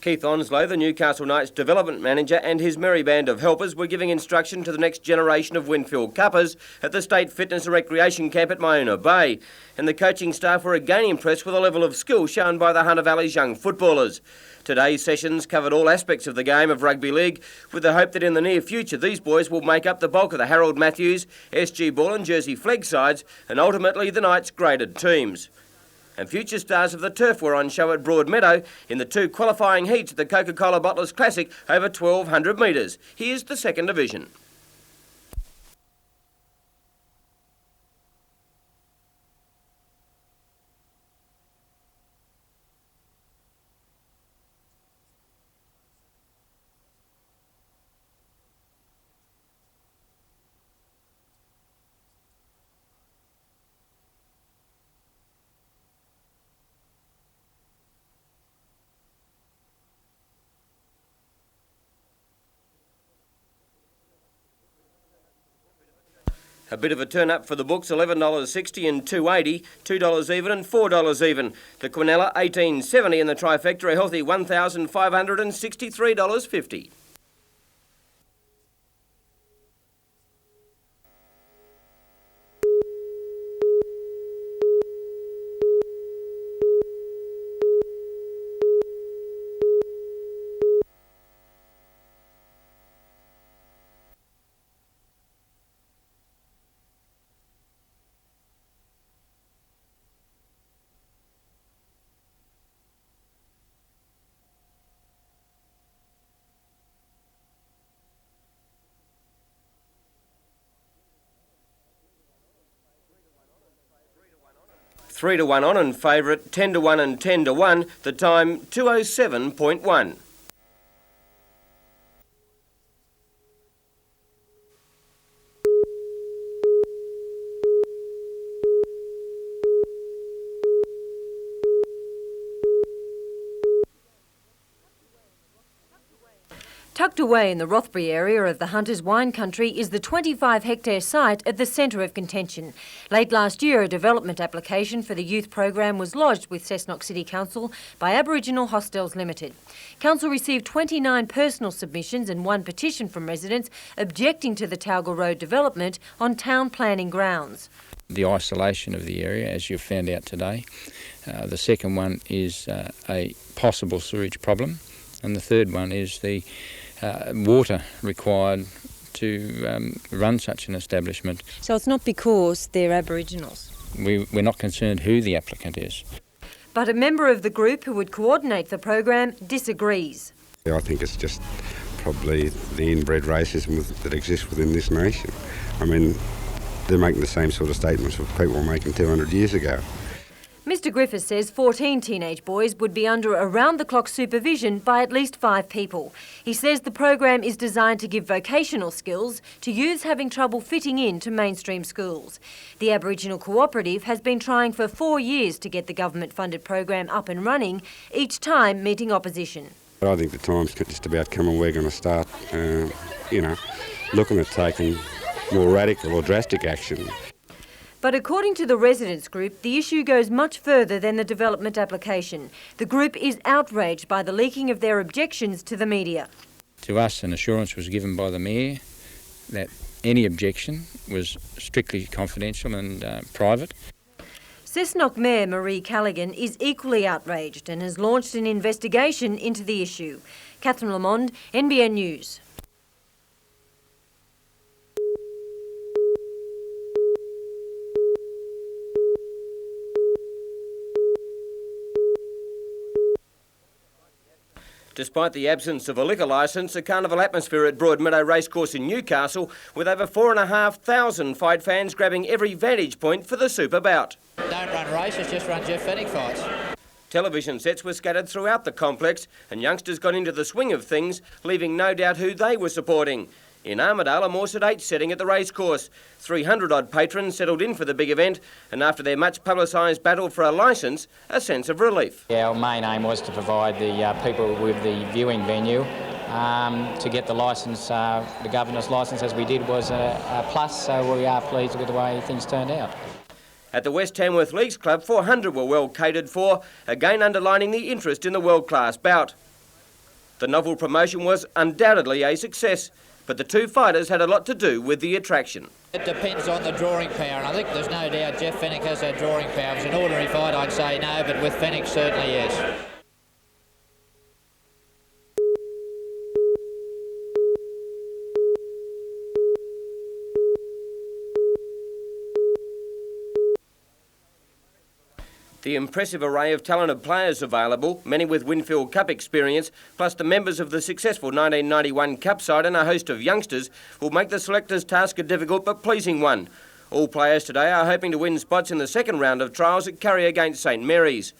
Keith Onslow, the Newcastle Knights development manager, and his merry band of helpers were giving instruction to the next generation of Winfield Cuppers at the State Fitness and Recreation Camp at Myuna Bay. And the coaching staff were again impressed with the level of skill shown by the Hunter Valley's young footballers. Today's sessions covered all aspects of the game of rugby league, with the hope that in the near future these boys will make up the bulk of the Harold Matthews, SG Ball and Jersey Flegg sides, and ultimately the Knights' graded teams. And future stars of the turf were on show at Broadmeadow in the 2 qualifying heats at the Coca-Cola Bottlers Classic over 1,200 metres. Here's the second division. A bit of a turn up for the books, $11.60 and $2.80, $2 even and $4 even. The Quinella, $18.70 and the trifecta, a healthy $1,563.50. Three to 1 on and favourite, 10 to 1 and 10 to 1. The time 2:07.1. Tucked away in the Rothbury area of the Hunters Wine Country is the 25-hectare site at the centre of contention. Late last year, a development application for the youth program was lodged with Cessnock City Council by Aboriginal Hostels Limited. Council received 29 personal submissions and 1 petition from residents objecting to the Talga Road development on town planning grounds. The isolation of the area, as you've found out today. The second one is a possible sewage problem, and the third one is the water required to run such an establishment. So it's not because they're Aboriginals? We're not concerned who the applicant is. But a member of the group who would coordinate the program disagrees. I think it's just probably the inbred racism that exists within this nation. I mean, they're making the same sort of statements that people were making 200 years ago. Mr Griffiths says 14 teenage boys would be under around-the-clock supervision by at least 5 people. He says the program is designed to give vocational skills to youths having trouble fitting into mainstream schools. The Aboriginal Cooperative has been trying for 4 years to get the government-funded program up and running, each time meeting opposition. I think the time's just about come and we're going to start, looking at taking more radical or drastic action. But according to the residents group, the issue goes much further than the development application. The group is outraged by the leaking of their objections to the media. To us, an assurance was given by the Mayor that any objection was strictly confidential and private. Cessnock Mayor Marie Callaghan is equally outraged and has launched an investigation into the issue. Catherine Lamond, NBN News. Despite the absence of a liquor licence, a carnival atmosphere at Broadmeadow Racecourse in Newcastle, with over 4,500 fight fans grabbing every vantage point for the Super Bout. Don't run races, just run Jeff Fennick fights. Television sets were scattered throughout the complex, and youngsters got into the swing of things, leaving no doubt who they were supporting. In Armidale, a more sedate setting at the racecourse. 300-odd patrons settled in for the big event, and after their much publicised battle for a licence, a sense of relief. Our main aim was to provide the people with the viewing venue to get the licence, the governor's licence, as we did, was a plus, so we are pleased with the way things turned out. At the West Tamworth Leagues Club, 400 were well catered for, again underlining the interest in the world-class bout. The novel promotion was undoubtedly a success, but the two fighters had a lot to do with the attraction. It depends on the drawing power, and I think there's no doubt Jeff Fennick has that drawing power. If it was an ordinary fight, I'd say no, but with Fennick, certainly yes. The impressive array of talented players available, many with Winfield Cup experience, plus the members of the successful 1991 Cup side and a host of youngsters, will make the selectors' task a difficult but pleasing one. All players today are hoping to win spots in the second round of trials at Curry against St Mary's.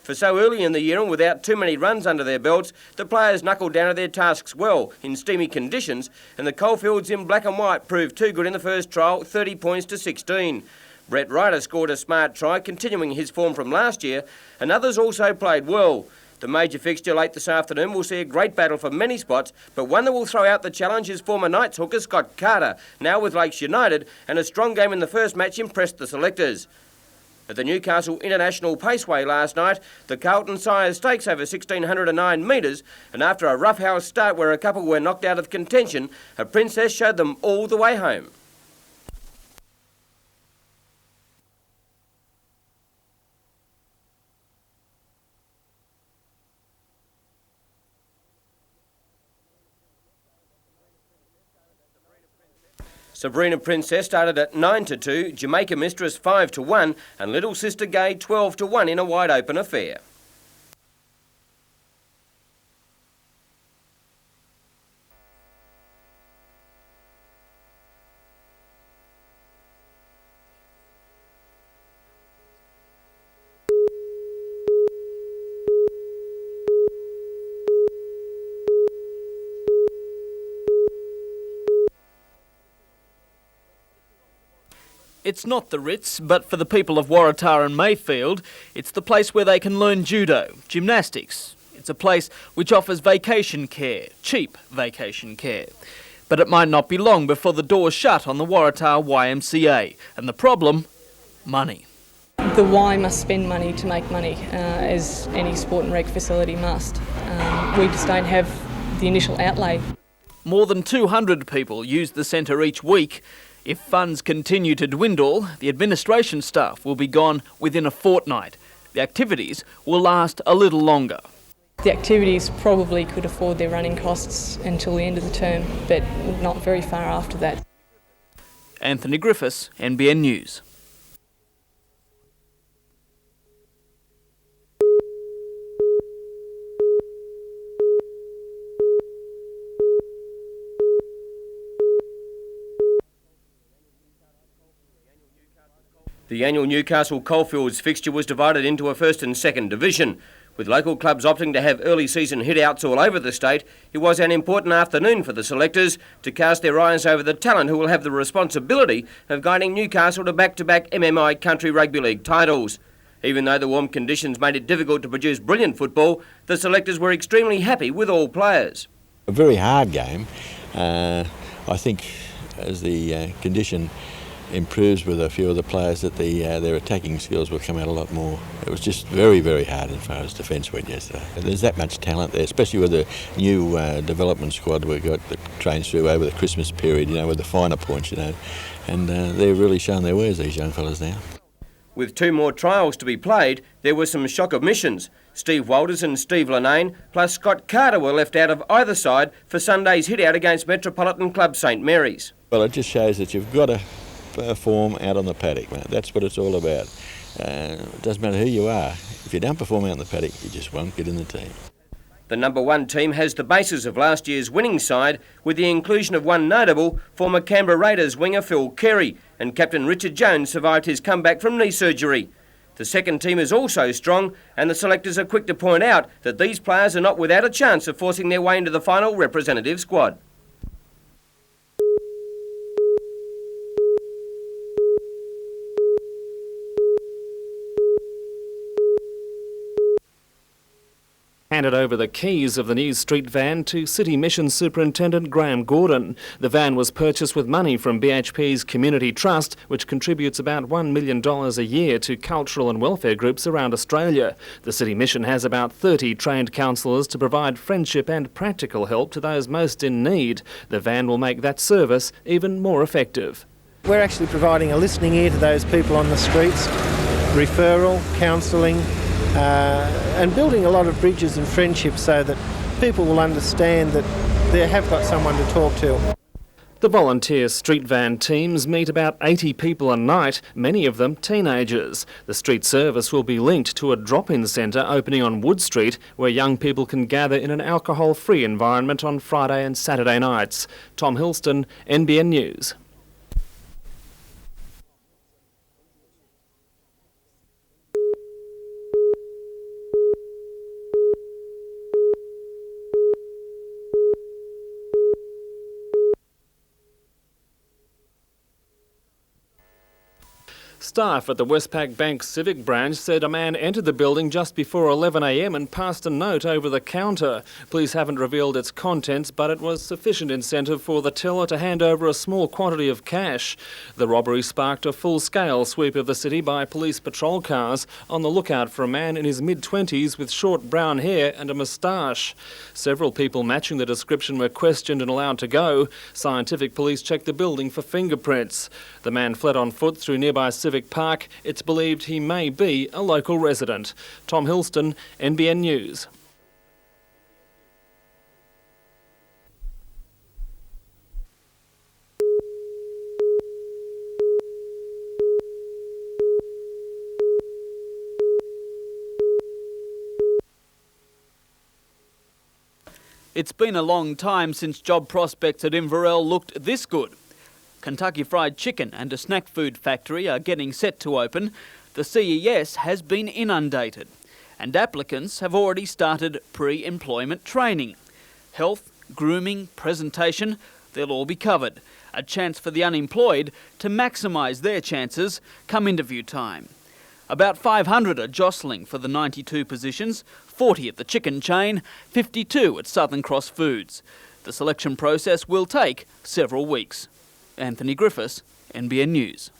For so early in the year and without too many runs under their belts, the players knuckled down to their tasks well in steamy conditions, and the coalfields in black and white proved too good in the first trial, 30 points to 16. Brett Ryder scored a smart try, continuing his form from last year, and others also played well. The major fixture late this afternoon will see a great battle for many spots, but one that will throw out the challenge is former Knights hooker Scott Carter, now with Lakes United, and a strong game in the first match impressed the selectors. At the Newcastle International Paceway last night, the Carlton Sires Stakes over 1,609 metres, and after a roughhouse start where a couple were knocked out of contention, a Princess showed them all the way home. Sabrina Princess started at 9-2, Jamaica Mistress 5-1, and Little Sister Gay 12-1 in a wide open affair. It's not the Ritz, but for the people of Waratah and Mayfield, it's the place where they can learn judo, gymnastics. It's a place which offers vacation care, cheap vacation care. But it might not be long before the doors shut on the Waratah YMCA. And the problem? Money. The Y must spend money to make money, as any sport and rec facility must. We just don't have the initial outlay. More than 200 people use the centre each week. If funds continue to dwindle, the administration staff will be gone within a fortnight. The activities will last a little longer. The activities probably could afford their running costs until the end of the term, but not very far after that. Anthony Griffiths, NBN News. The annual Newcastle Coalfields fixture was divided into a first and second division. With local clubs opting to have early season hit-outs all over the state, it was an important afternoon for the selectors to cast their eyes over the talent who will have the responsibility of guiding Newcastle to back-to-back MMI Country Rugby League titles. Even though the warm conditions made it difficult to produce brilliant football, the selectors were extremely happy with all players. A very hard game. I think as the condition improves with a few of the players, that their attacking skills will come out a lot more. It was just very, very hard as far as defence went yesterday. There's that much talent there, especially with the new development squad we've got that trains through over the Christmas period, with the finer points, and they're really showing their wares, these young fellas now. With two more trials to be played, there were some shock omissions. Steve Walters and Steve Linane, plus Scott Carter, were left out of either side for Sunday's hit-out against Metropolitan Club St Mary's. Well, it just shows that you've got to perform out on the paddock, mate. That's what it's all about. It doesn't matter who you are. If you don't perform out on the paddock, you just won't get in the team. The number one team has the basis of last year's winning side, with the inclusion of one notable, former Canberra Raiders winger Phil Carey, and captain Richard Jones survived his comeback from knee surgery. The second team is also strong, and the selectors are quick to point out that these players are not without a chance of forcing their way into the final representative squad. handed over the keys of the new street van to City Mission Superintendent Graham Gordon. The van was purchased with money from BHP's Community Trust, which contributes about $1 million a year to cultural and welfare groups around Australia. The City Mission has about 30 trained counsellors to provide friendship and practical help to those most in need. The van will make that service even more effective. We're actually providing a listening ear to those people on the streets, referral, counselling, and building a lot of bridges and friendships so that people will understand that they have got someone to talk to. The volunteer street van teams meet about 80 people a night, many of them teenagers. The street service will be linked to a drop-in centre opening on Wood Street, where young people can gather in an alcohol-free environment on Friday and Saturday nights. Tom Hilston, NBN News. Staff at the Westpac Bank Civic branch said a man entered the building just before 11 a.m. and passed a note over the counter. Police haven't revealed its contents, but it was sufficient incentive for the teller to hand over a small quantity of cash. The robbery sparked a full-scale sweep of the city by police patrol cars on the lookout for a man in his mid-20s with short brown hair and a moustache. Several people matching the description were questioned and allowed to go. Scientific police checked the building for fingerprints. The man fled on foot through nearby Civic Park. It's believed he may be a local resident. Tom Hilston, NBN News. It's been a long time since job prospects at Inverell looked this good. Kentucky Fried Chicken and a snack food factory are getting set to open. The CES has been inundated, and applicants have already started pre-employment training. Health, grooming, presentation, they'll all be covered. A chance for the unemployed to maximise their chances come interview time. About 500 are jostling for the 92 positions, 40 at the chicken chain, 52 at Southern Cross Foods. The selection process will take several weeks. Anthony Griffiths, NBN News.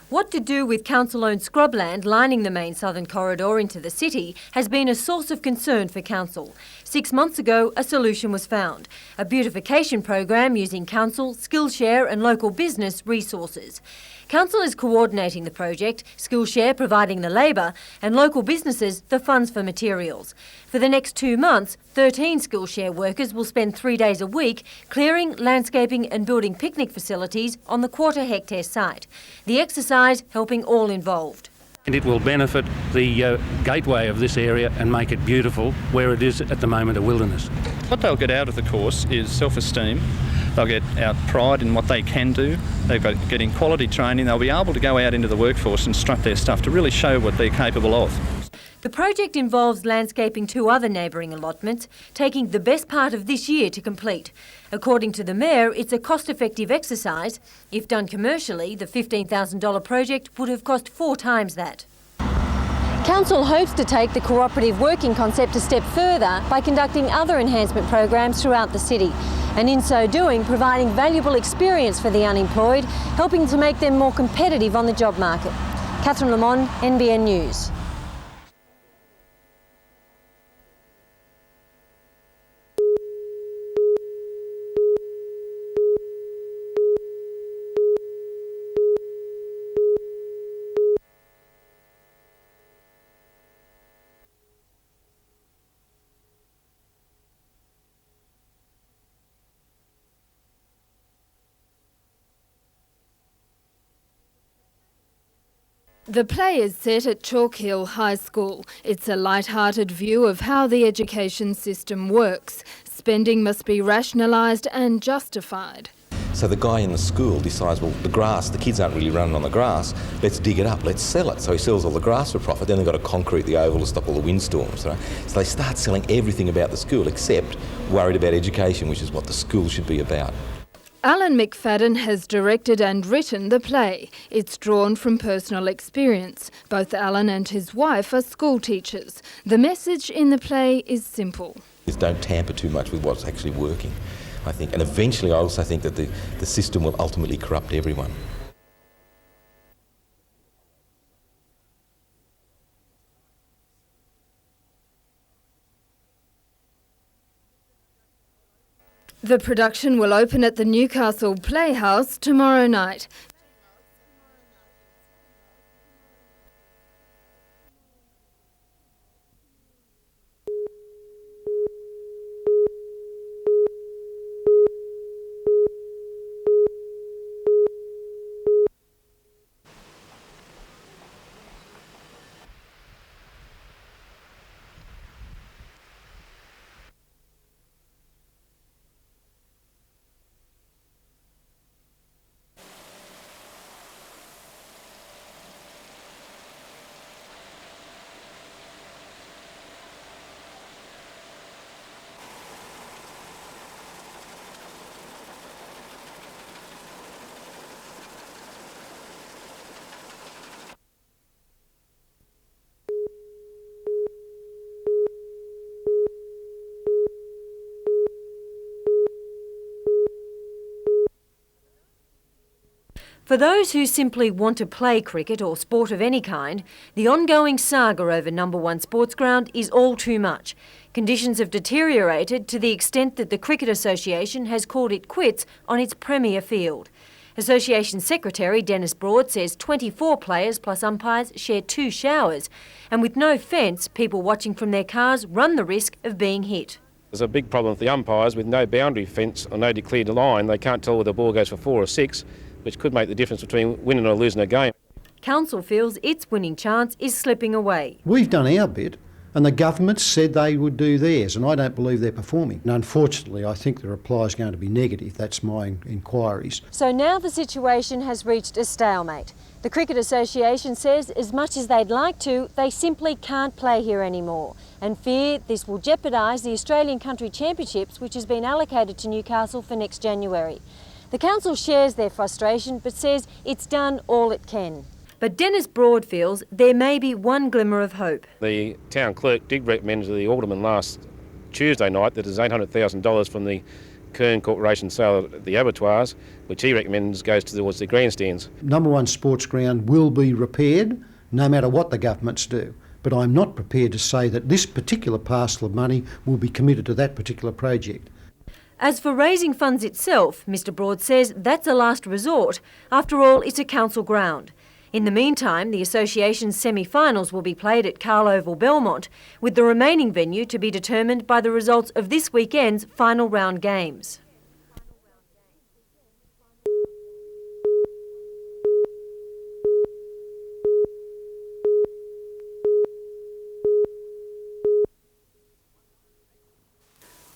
What to do with council-owned scrubland lining the main southern corridor into the city has been a source of concern for council. 6 months ago, a solution was found, a beautification program using council, Skillshare and local business resources. Council is coordinating the project, Skillshare providing the labour and local businesses the funds for materials. For the next 2 months, 13 Skillshare workers will spend 3 days a week clearing, landscaping and building picnic facilities on the quarter-hectare site. The exercise helping all involved. And it will benefit the gateway of this area and make it beautiful where it is at the moment a wilderness. What they'll get out of the course is self-esteem. They'll get out pride in what they can do. They've got getting quality training. They'll be able to go out into the workforce and strut their stuff to really show what they're capable of. The project involves landscaping 2 other neighbouring allotments, taking the best part of this year to complete. According to the Mayor, it's a cost-effective exercise. If done commercially, the $15,000 project would have cost 4 times that. Council hopes to take the cooperative working concept a step further by conducting other enhancement programs throughout the city, and in so doing providing valuable experience for the unemployed, helping to make them more competitive on the job market. Catherine Lamond, NBN News. The play is set at Chalk Hill High School. It's a light-hearted view of how the education system works. Spending must be rationalised and justified. So the guy in the school decides, well, the grass, the kids aren't really running on the grass, let's dig it up, let's sell it. So he sells all the grass for profit. Then they've got to concrete the oval to stop all the windstorms. Right? So they start selling everything about the school except worried about education, which is what the school should be about. Alan McFadden has directed and written the play. It's drawn from personal experience. Both Alan and his wife are school teachers. The message in the play is simple. Don't tamper too much with what's actually working, I think. And eventually I also think that the system will ultimately corrupt everyone. The production will open at the Newcastle Playhouse tomorrow night. For those who simply want to play cricket or sport of any kind, the ongoing saga over number 1 sports ground is all too much. Conditions have deteriorated to the extent that the Cricket Association has called it quits on its premier field. Association Secretary Dennis Broad says 24 players plus umpires share 2 showers, and with no fence, people watching from their cars run the risk of being hit. There's a big problem with the umpires with no boundary fence or no declared line. They can't tell whether the ball goes for 4 or 6, which could make the difference between winning or losing a game. Council feels its winning chance is slipping away. We've done our bit and the government said they would do theirs, and I don't believe they're performing. And unfortunately, I think the reply is going to be negative. That's my inquiries. So now the situation has reached a stalemate. The Cricket Association says as much as they'd like to, they simply can't play here anymore and fear this will jeopardise the Australian Country Championships, which has been allocated to Newcastle for next January. The council shares their frustration but says it's done all it can. But Dennis Broad feels there may be one glimmer of hope. The town clerk did recommend to the alderman last Tuesday night that there's $800,000 from the Kern Corporation sale at the abattoirs, which he recommends goes towards the grandstands. Number 1 sports ground will be repaired no matter what the governments do. But I'm not prepared to say that this particular parcel of money will be committed to that particular project. As for raising funds itself, Mr Broad says that's a last resort. After all, it's a council ground. In the meantime, the association's semi-finals will be played at Carl Oval, Belmont, with the remaining venue to be determined by the results of this weekend's final round games.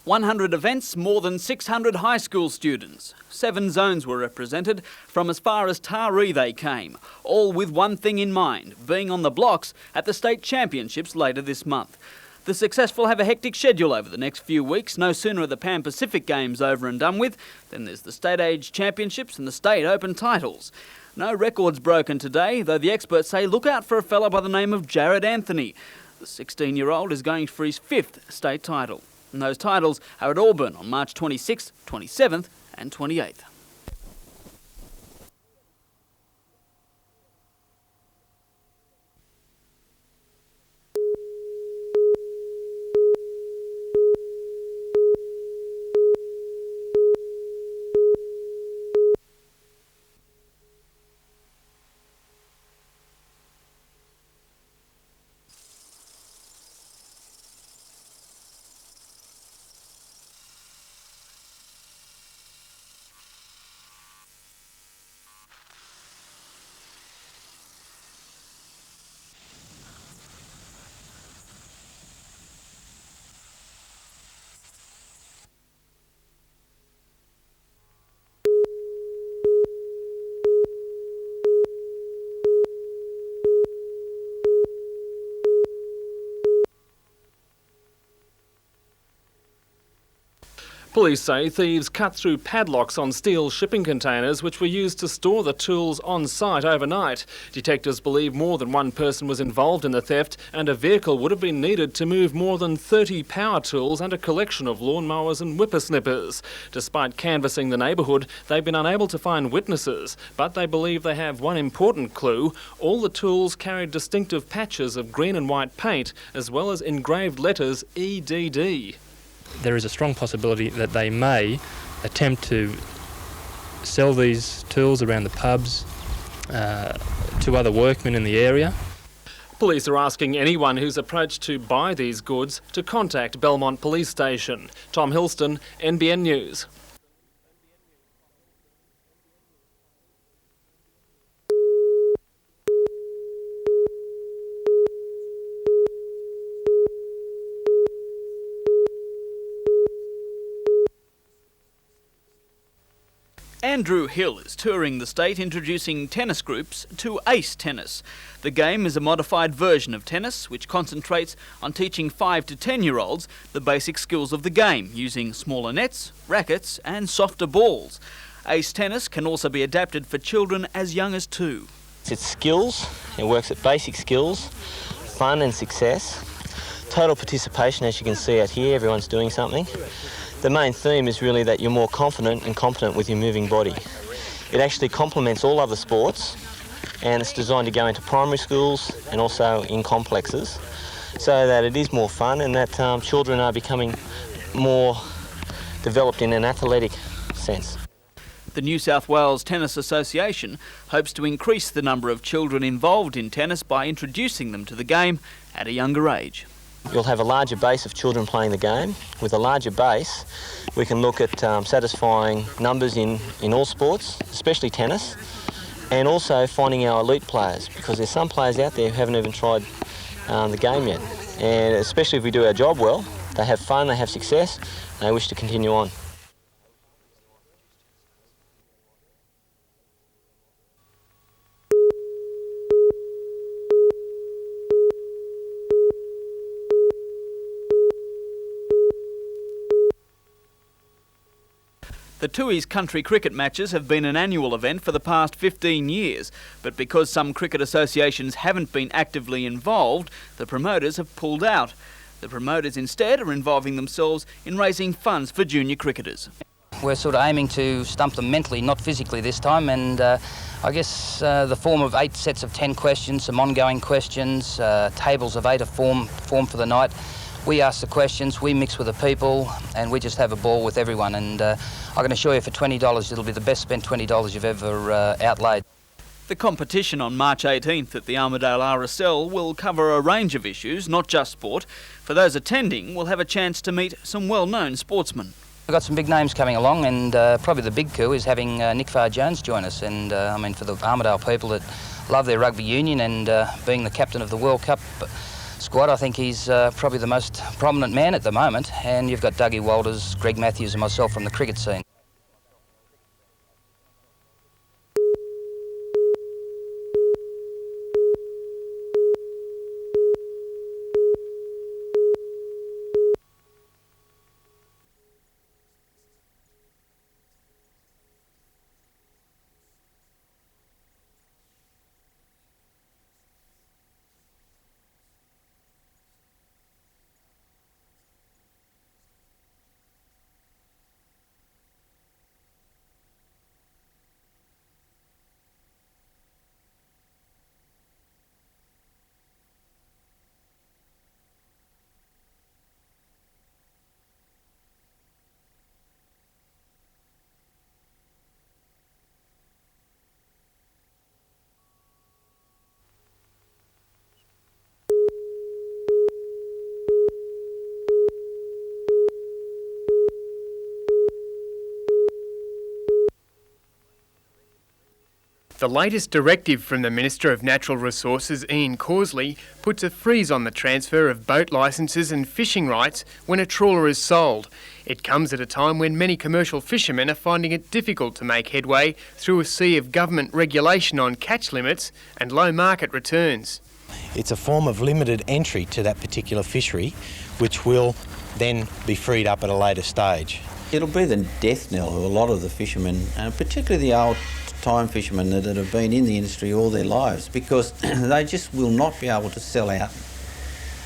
"100 events, more than 600 high school students. 7 zones were represented. From as far as Taree they came, all with one thing in mind, being on the blocks at the state championships later this month. The successful have a hectic schedule over the next few weeks. No sooner are the Pan Pacific Games over and done with, then there's the State Age Championships and the State Open titles. No records broken today, though the experts say look out for a fella by the name of Jared Anthony. The 16-year-old is going for his 5th state title. And those titles are at Auburn on March 26th, 27th and 28th. Police say thieves cut through padlocks on steel shipping containers which were used to store the tools on site overnight. Detectives believe more than one person was involved in the theft, and a vehicle would have been needed to move more than 30 power tools and a collection of lawnmowers and whippersnippers. Despite canvassing the neighbourhood, they've been unable to find witnesses, but they believe they have one important clue. All the tools carried distinctive patches of green and white paint, as well as engraved letters EDD. There is a strong possibility that they may attempt to sell these tools around the pubs to other workmen in the area. Police are asking anyone who's approached to buy these goods to contact Belmont Police Station. Tom Hilston, NBN News. Andrew Hill is touring the state introducing tennis groups to Ace Tennis. The game is a modified version of tennis which concentrates on teaching 5 to 10-year-olds the basic skills of the game using smaller nets, rackets and softer balls. Ace Tennis can also be adapted for children as young as 2. It's skills, it works at basic skills, fun and success, total participation as you can see out here, everyone's doing something. The main theme is really that you're more confident and competent with your moving body. It actually complements all other sports, and it's designed to go into primary schools and also in complexes, so that it is more fun and that children are becoming more developed in an athletic sense. The New South Wales Tennis Association hopes to increase the number of children involved in tennis by introducing them to the game at a younger age. You'll have a larger base of children playing the game. With a larger base, we can look at satisfying numbers in all sports, especially tennis, and also finding our elite players, because there's some players out there who haven't even tried the game yet. And especially if we do our job well, they have fun, they have success, and they wish to continue on. The Tooheys Country cricket matches have been an annual event for the past 15 years, but because some cricket associations haven't been actively involved, the promoters have pulled out. The promoters instead are involving themselves in raising funds for junior cricketers. We're sort of aiming to stump them mentally, not physically this time, and I guess the form of 8 sets of 10 questions, some ongoing questions, tables of 8 are formed for the night. We ask the questions, we mix with the people, and we just have a ball with everyone. And I can assure you for $20, it'll be the best spent $20 you've ever outlaid. The competition on March 18th at the Armidale RSL will cover a range of issues, not just sport. For those attending, we'll have a chance to meet some well-known sportsmen. We've got some big names coming along, and probably the big coup is having Nick Farr-Jones join us. And I mean, for the Armidale people that love their rugby union and being the captain of the World Cup squad, I think he's probably the most prominent man at the moment. And you've got Dougie Walters, Greg Matthews and myself from the cricket scene. The latest directive from the Minister of Natural Resources, Ian Causley, puts a freeze on the transfer of boat licences and fishing rights when a trawler is sold. It comes at a time when many commercial fishermen are finding it difficult to make headway through a sea of government regulation on catch limits and low market returns. It's a form of limited entry to that particular fishery, which will then be freed up at a later stage. It'll be the death knell of a lot of the fishermen, particularly the old-time fishermen that have been in the industry all their lives, because they just will not be able to sell out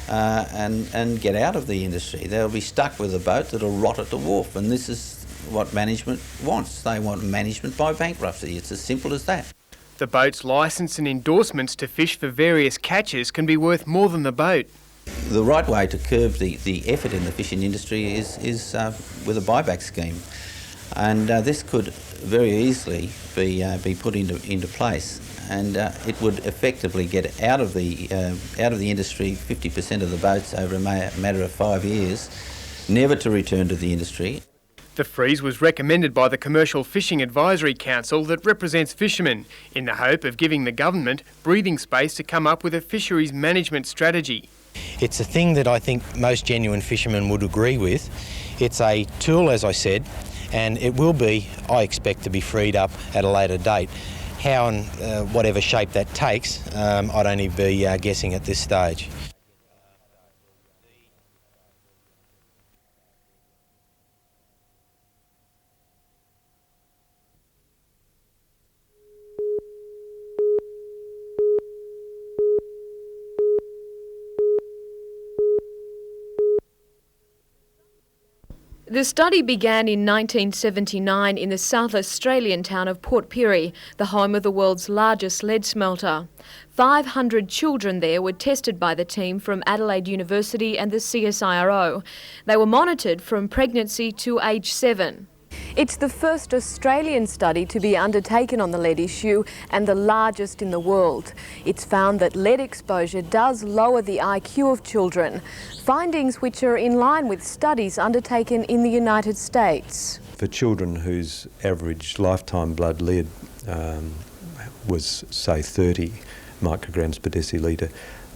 and get out of the industry. They'll be stuck with a boat that'll rot at the wharf, and this is what management wants. They want management by bankruptcy. It's as simple as that. The boat's licence and endorsements to fish for various catches can be worth more than the boat. The right way to curb the effort in the fishing industry is with a buyback scheme, and this could very easily be put into place, and it would effectively get out of the industry 50% of the boats over a matter of 5 years, never to return to the industry. The freeze was recommended by the Commercial Fishing Advisory Council that represents fishermen, in the hope of giving the government breathing space to come up with a fisheries management strategy. It's a thing that I think most genuine fishermen would agree with. It's a tool, as I said, and it will be, I expect, to be freed up at a later date. How and whatever shape that takes, I'd only be guessing at this stage. The study began in 1979 in the South Australian town of Port Pirie, the home of the world's largest lead smelter. 500 children there were tested by the team from Adelaide University and the CSIRO. They were monitored from pregnancy to age 7. It's the first Australian study to be undertaken on the lead issue and the largest in the world. It's found that lead exposure does lower the IQ of children, findings which are in line with studies undertaken in the United States. For children whose average lifetime blood lead was, say, 30 micrograms per decilitre,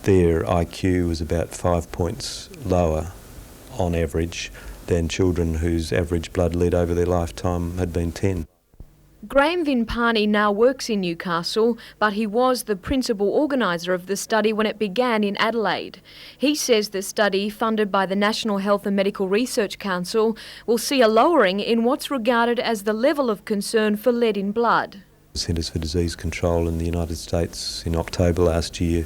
their IQ was about 5 points lower on average than children whose average blood lead over their lifetime had been 10. Graham Vinpani now works in Newcastle, but he was the principal organiser of the study when it began in Adelaide. He says the study, funded by the National Health and Medical Research Council, will see a lowering in what's regarded as the level of concern for lead in blood. The Centres for Disease Control in the United States in October last year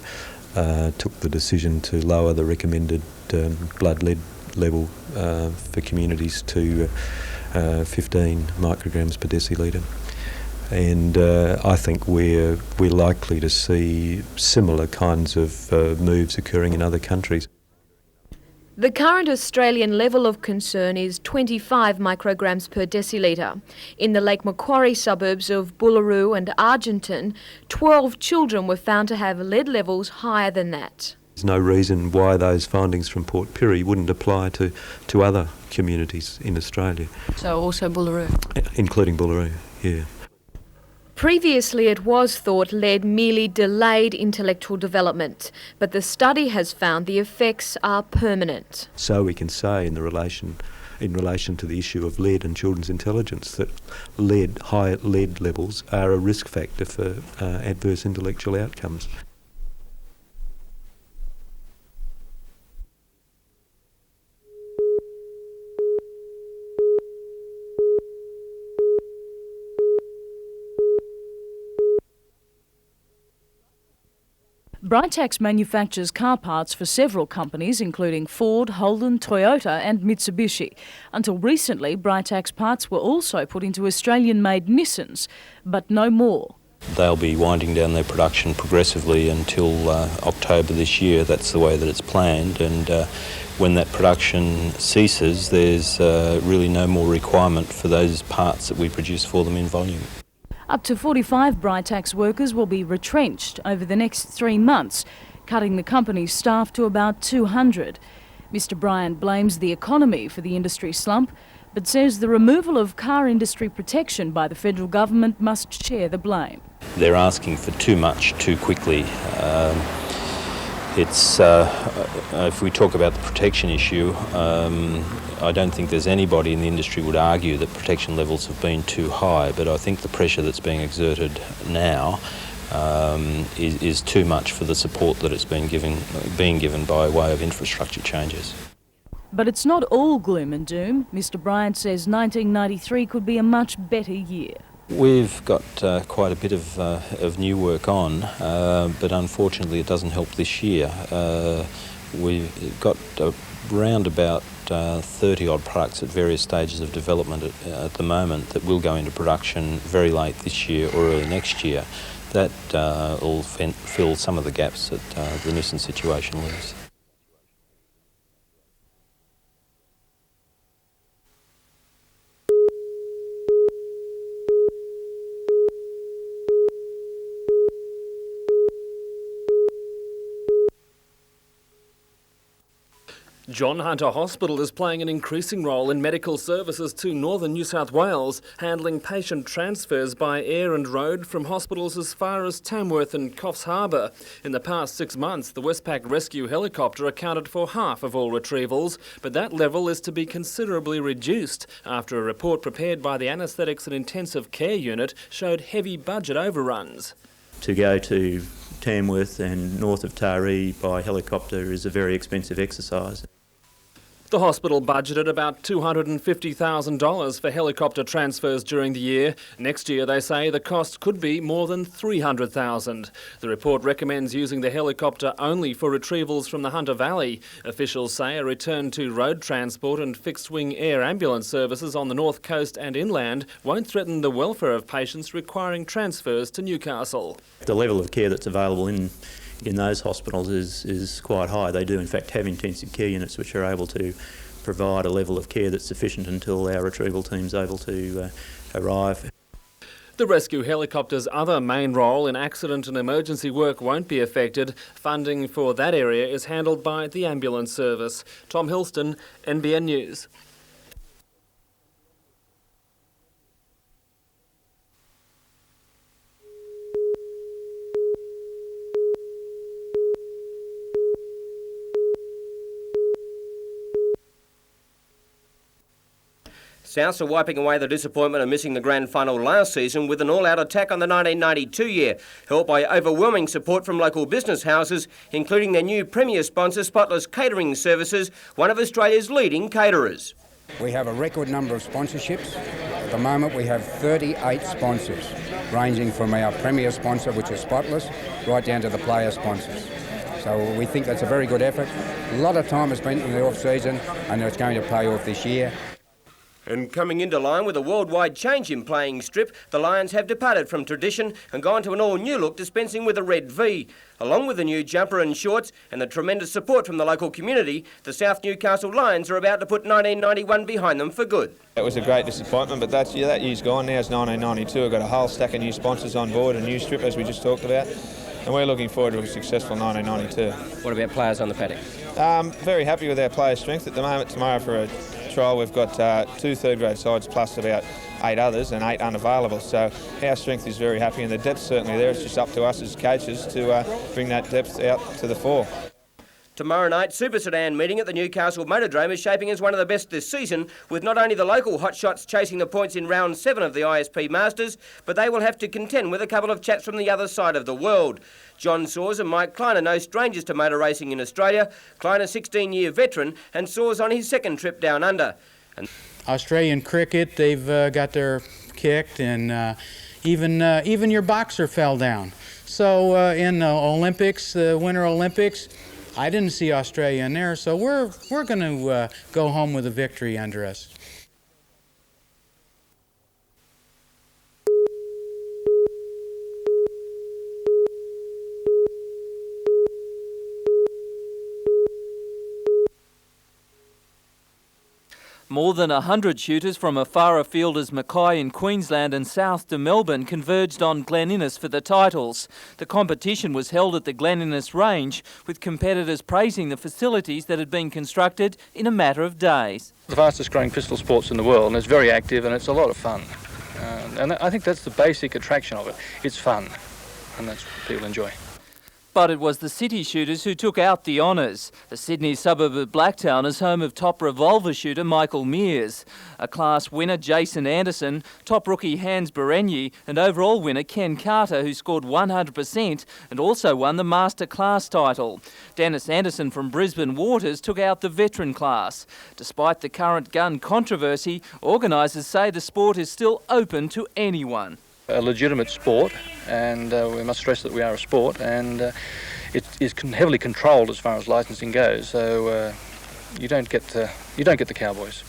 took the decision to lower the recommended blood lead level for communities to 15 micrograms per decilitre, and I think we're likely to see similar kinds of moves occurring in other countries. The current Australian level of concern is 25 micrograms per decilitre. In the Lake Macquarie suburbs of Bullaroo and Argenton, 12 children were found to have lead levels higher than that. There's no reason why those findings from Port Pirie wouldn't apply to other communities in Australia. So also Bullaroo? Including Bullaroo, yeah. Previously it was thought lead merely delayed intellectual development, but the study has found the effects are permanent. So we can say in relation to the issue of lead and children's intelligence that high lead levels are a risk factor for adverse intellectual outcomes. Britax manufactures car parts for several companies, including Ford, Holden, Toyota and Mitsubishi. Until recently, Britax parts were also put into Australian-made Nissans, but no more. They'll be winding down their production progressively until October this year. That's the way that it's planned, and when that production ceases, there's really no more requirement for those parts that we produce for them in volume. Up to 45 Britax workers will be retrenched over the next 3 months, cutting the company's staff to about 200. Mr Bryant blames the economy for the industry slump, but says the removal of car industry protection by the federal government must share the blame. They're asking for too much too quickly. If we talk about the protection issue, I don't think there's anybody in the industry would argue that protection levels have been too high, but I think the pressure that's being exerted now is too much for the support that it's being given by way of infrastructure changes. But it's not all gloom and doom. Mr Bryant says 1993 could be a much better year. We've got quite a bit of new work on, but unfortunately it doesn't help this year. We've got around about 30 odd products at various stages of development at the moment that will go into production very late this year or early next year. That will fill some of the gaps that the Nissan situation leaves. John Hunter Hospital is playing an increasing role in medical services to northern New South Wales, handling patient transfers by air and road from hospitals as far as Tamworth and Coffs Harbour. In the past 6 months, the Westpac rescue helicopter accounted for half of all retrievals, but that level is to be considerably reduced after a report prepared by the Anaesthetics and Intensive Care Unit showed heavy budget overruns. To go to Tamworth and north of Taree by helicopter is a very expensive exercise. The hospital budgeted about $250,000 for helicopter transfers during the year. Next year, they say the cost could be more than $300,000. The report recommends using the helicopter only for retrievals from the Hunter Valley. Officials say a return to road transport and fixed-wing air ambulance services on the north coast and inland won't threaten the welfare of patients requiring transfers to Newcastle. The level of care that's available in those hospitals is quite high. They do in fact have intensive care units which are able to provide a level of care that's sufficient until our retrieval team's able to arrive. The rescue helicopter's other main role in accident and emergency work won't be affected. Funding for that area is handled by the ambulance service. Tom Hilston, NBN News. Souths are wiping away the disappointment of missing the grand final last season with an all-out attack on the 1992 year, helped by overwhelming support from local business houses, including their new premier sponsor, Spotless Catering Services, one of Australia's leading caterers. We have a record number of sponsorships. At the moment we have 38 sponsors, ranging from our premier sponsor, which is Spotless, right down to the player sponsors. So we think that's a very good effort. A lot of time has been in the off-season and it's going to pay off this year. And coming into line with a worldwide change in playing strip, the Lions have departed from tradition and gone to an all-new look, dispensing with a red V. Along with the new jumper and shorts and the tremendous support from the local community, the South Newcastle Lions are about to put 1991 behind them for good. It was a great disappointment, but that year's gone. Now it's 1992. We've got a whole stack of new sponsors on board, a new strip, as we just talked about, and we're looking forward to a successful 1992. What about players on the paddock? Very happy with our player strength at the moment. Tomorrow for a trial we've got 2 third-grade sides plus about 8 others and 8 unavailable, so our strength is very happy and the depth's certainly there. It's just up to us as coaches to bring that depth out to the fore. Tomorrow night, Super Sedan meeting at the Newcastle Motordrome is shaping as one of the best this season, with not only the local hotshots chasing the points in round 7 of the ISP Masters, but they will have to contend with a couple of chaps from the other side of the world. John Saws and Mike Klein are no strangers to motor racing in Australia. Klein, a 16-year veteran, and Saws on his second trip down under. Australian cricket, they've got their kicked, and even your boxer fell down. So in the Olympics, the Winter Olympics, I didn't see Australia in there, so we're going to go home with a victory under us. More than 100 shooters from as far afield as Mackay in Queensland and south to Melbourne converged on Glen Innes for the titles. The competition was held at the Glen Innes range, with competitors praising the facilities that had been constructed in a matter of days. The fastest growing pistol sports in the world, and it's very active and it's a lot of fun. And I think that's the basic attraction of it. It's fun, and that's what people enjoy. But it was the city shooters who took out the honours. The Sydney suburb of Blacktown is home of top revolver shooter Michael Mears, a class winner Jason Anderson, top rookie Hans Berenyi and overall winner Ken Carter, who scored 100% and also won the Master Class title. Dennis Anderson from Brisbane Waters took out the veteran class. Despite the current gun controversy, organisers say the sport is still open to anyone. A legitimate sport, and we must stress that we are a sport, and it is heavily controlled as far as licensing goes. So you don't get the cowboys.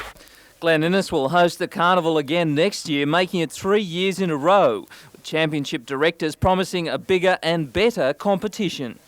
Glen Innes will host the carnival again next year, making it 3 years in a row, with championship directors promising a bigger and better competition.